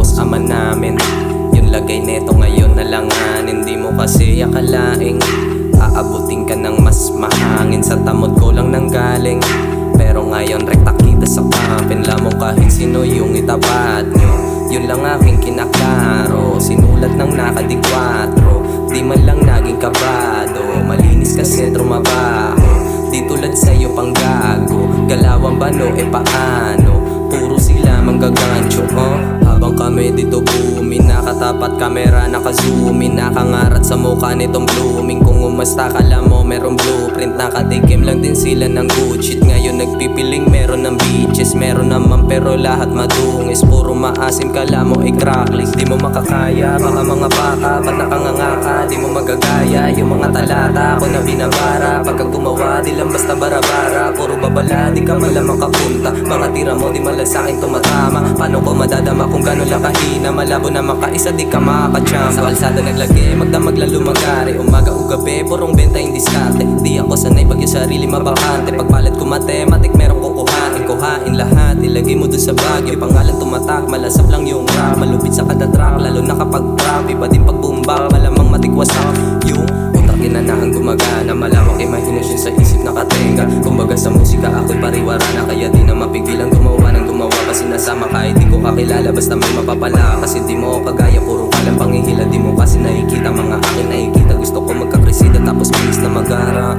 tapos ama namin. Yung lagay neto ngayon nalangan, hindi mo kasi akalaing aabutin ka ng mas mahangin. Sa tamod ko lang nang galing, pero ngayon rekta kita sa kampin. Lamang kahit sino yung itapat nyo, yun lang aking kinaklaro. Sinulat ng nakadikwatro, di man lang naging kabado. Malinis kasi trumabaho, di tulad sa'yo pang gago. Galawang bano paano, puro sila manggagancho habang kami dito booming. Nakatapat kamera, naka-zoomin, nakangarat sa mukha nitong blooming. Kung umasta kala mo merong blueprint, nakatikim lang din sila ng good shit. Ngayon nagpipiling meron ng beaches, meron naman pero lahat madungis. Puro maasim kala mo cracklist, di mo makakaya. Baka mga baka, ba't nakangangaka, di mo magagaya. Yung mga talata ako na binabara, pagka gumawa di lang basta barabara. Puro babala, di ka pala makapunta. Mga tira mo di malang sa'kin tumatama. Paano ko madadama kung gano'n lang kahina? Malabo na makaisa, di ka makakachamba. Sa kalsada naglagay, magdamag lang lumagari. Umaga o gabi, purong benta yung diskarte. Di ako sanay pag yung sarili mabakante. Pagpalat ko matematik, meron kukuhain. Kuhain lahat, ilagay mo dun sa bag. Yung pangalan tumatak, malasap lang yung rap. Malupit sa kada track, lalo na kapag trap. Iba din pag bumbak, malamang matikwasak yung utak kinanahan gumagana. Malawak imahinasyon sa isip nakatenga. Kumbaga sa musika ako'y pariwara na, kaya di na mapigilan gumawa ng gumawa. Kasi nasama kahit di ko kakilala, basta may mapapala. Kasi di mo kagaya, puro ka lang panghihila. Di mo kasi nakikita mga akin nakikita. Gusto ko magkakresida tapos bilis na magara